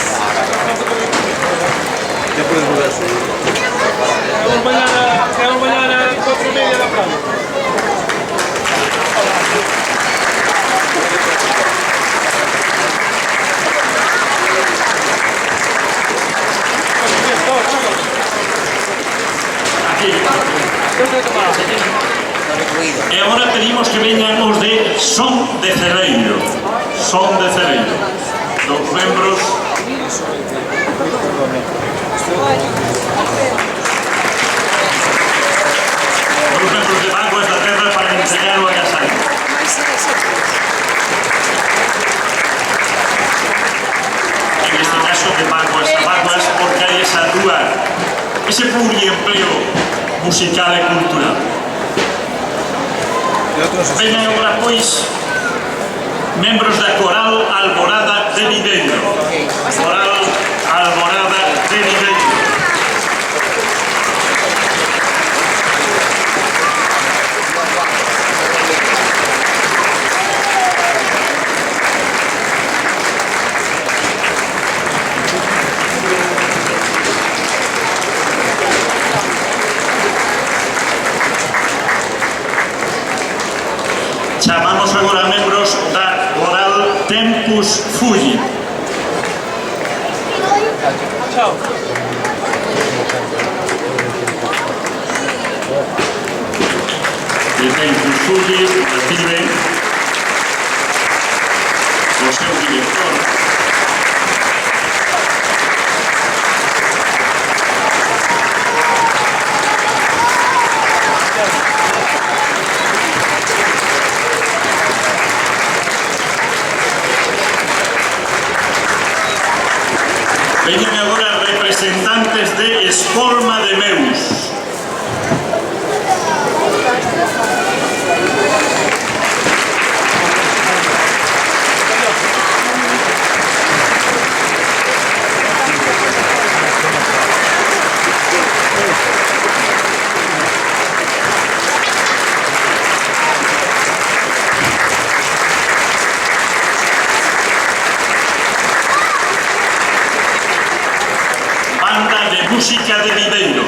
Ya puedes volver a subir. Quedamos mañana 4:30 de la playa. Aquí. E agora pedimos que veñan os de Son de Celeiro. Son de Celeiro. 2 membros. Dos membros de Baguas da Terra para entregar o agasallo. En este caso de Baguas a Baguas porque hai esa dúa, ese pluriempleo musical e cultural. Veñan agora, pois, membros da Coral Alborada de Viveiro. Coral Alborada de Viveiro. Chamamos agora a membros da Coral Tempus Fugit. Chao. De Tempus Fugit recibe o seu director. Veñen agora representantes de Escolma de Meus. Banda de Música de Viveiro.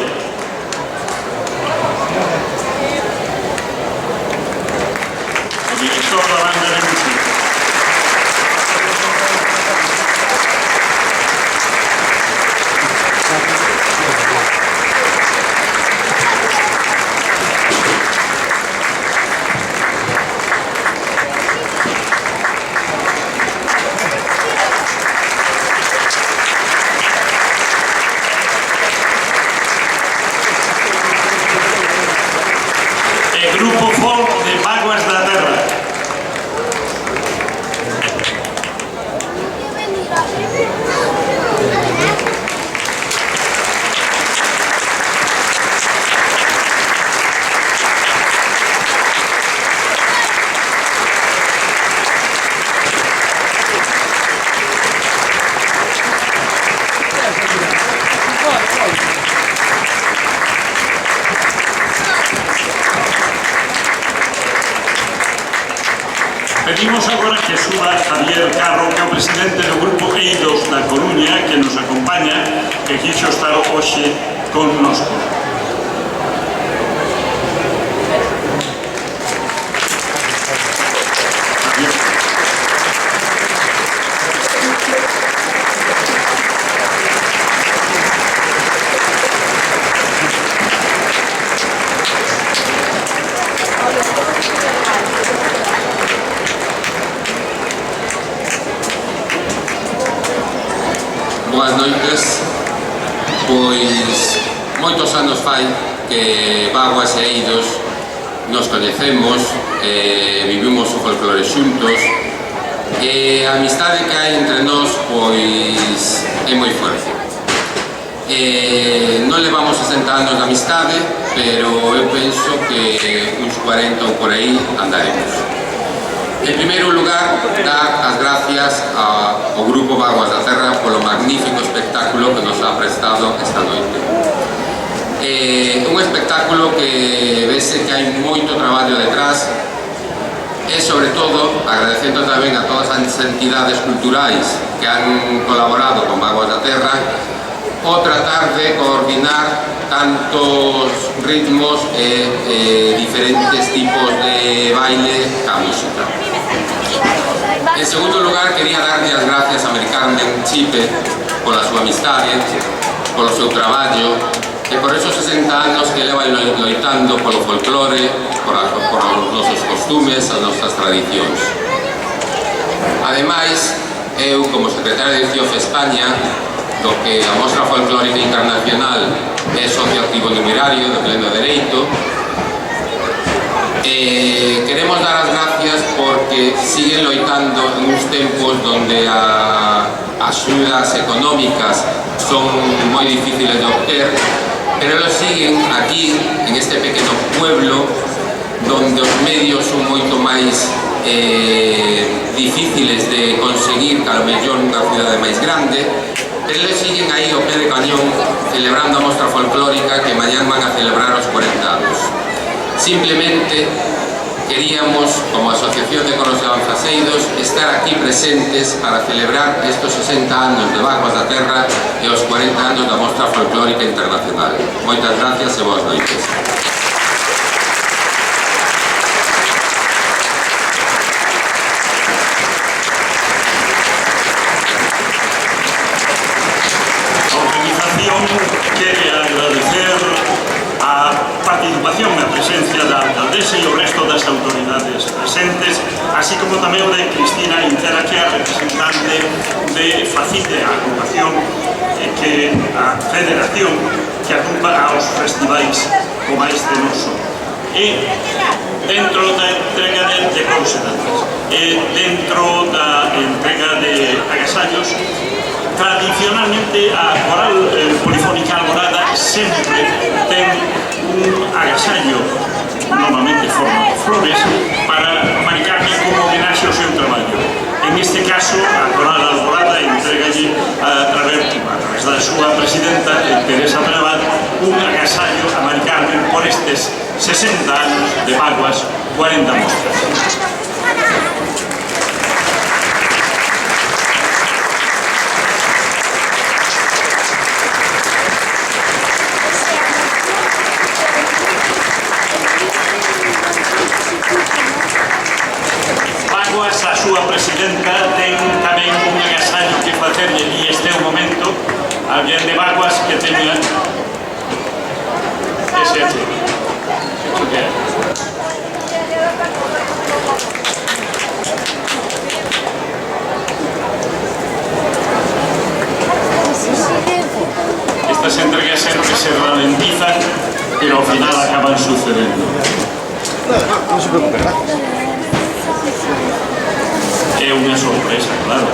O director da banda de música. Pedimos agora que suba Javier Carro, que é o presidente do grupo Eidos da Coruña, que nos acompaña, que quixo estar hoxe connosco. Boas noites. Pois moitos anos fai que Baguas e Eidos nos coñecemos, vivimos o folclore xuntos e a amistade que hai entre nós pois é moi forte. Non levamos 60 anos de amistade, pero eu penso que uns 40 ou por aí andaremos. En primeiro lugar, dar as gracias ao Grupo Baguas da Terra polo magnífico espectáculo que nos ha prestado esta noite. Un espectáculo que vese que hai moito traballo detrás e, sobre todo, agradecendo tamén a todas as entidades culturais que han colaborado con Baguas da Terra o tratar de coordinar tantos ritmos e diferentes tipos de baile ca música. En segundo lugar, quería darlle as gracias a Mari Carmen Chipe pola súa amistade, polo seu traballo e por esos 60 anos que leva loitando polo folclore, por os nosos costumes, as nosas tradicións. Ademais, eu, como secretario de CIOF España, do que a Mostra Folclórica Internacional é socio activo numerario de pleno dereito, queremos dar as gracias porque siguen loitando en uns tempos donde as axudas económicas son moi difíciles de obter, pero eles siguen aquí, en este pequeno pueblo, donde os medios son moito máis difíciles de conseguir que a lo mellor nunha cidade máis grande, pero eles siguen aí ao pé de cañón celebrando a Mostra Folclórica que mañán van a celebrar os 40 anos. Simplemente queríamos, como Asociación de Coros de Avanzaseidos, estar aquí presentes para celebrar estos 60 anos de Baguas da Terra e os 40 anos da Mostra Folclórica Internacional. Moitas gracias e boas noites. A organización quere agradecer a participación e a presencia da alcaldesa e o resto das autoridades presentes, así como tamén o de Cristina Intera, que é a representante de FACITE, a agrupación a federación que agrupa aos festivais como este noso. E dentro da entrega de consellantes e dentro da entrega de agasallos, tradicionalmente a coral polifónica Alborada sempre ten un agasallo, normalmente en forma de flores, para Mari Carmen como homenaxe ao seu traballo. En este caso, a coral Alborada entregalle a través da súa presidenta, Teresa Trabat, un agasallo a Mari Carmen por estes 60 anos de Baguas, 40 mostras. Baguas, a súa presidenta, ten tamén un agasallo que facerlle, e este é o momento, alguén de Baguas que teña ese aquí. Estas entregas sempre se ralentizan, pero ao final acaban sucedendo. No se preocupe. É unha sorpresa, claro.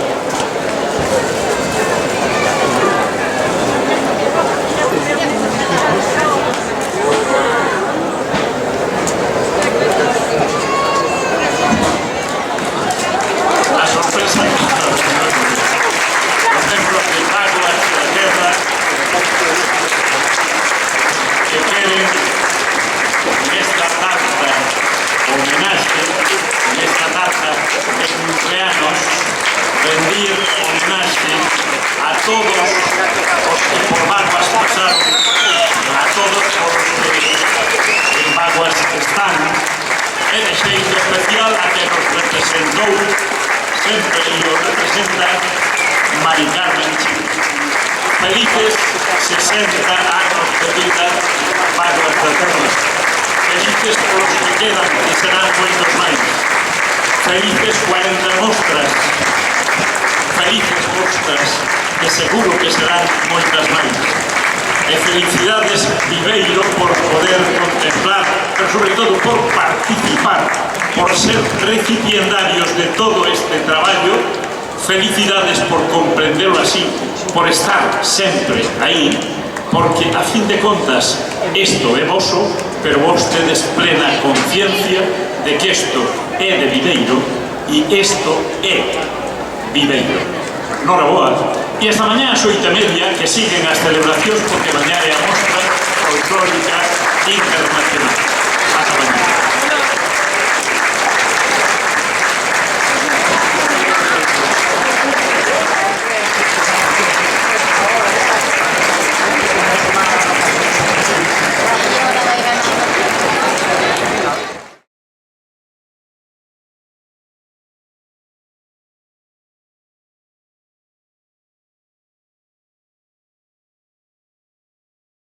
A sorpresa que os templos de Baguas da Terra que queren nesta tarta homenaxe, nesta tarta data de cumpleanos rendir homenaje a todos os que por Baguas pasaron, a todos os que en Baguas están, e de xeito especial a que nos representou sempre e nos representa Mari Carmen Chico. Felices 60 anos de vida Baguas del Torno. Felices polos que quedan, que serán moitos máis. Felices 40 mostras. Felices mostras, que seguro que serán moitas máis. E felicidades Viveiro por poder contemplar, pero sobre todo por participar, por ser recipiendarios de todo este traballo. Felicidades por comprenderlo así, por estar sempre aí, porque a fin de contas isto é voso, pero vos tedes plena conciencia de que isto é de Viveiro e isto é Viveiro. Noraboa. E esta mañá ás 8:30 que siguen as celebracións, porque mañá é a mostra folclórica internacional.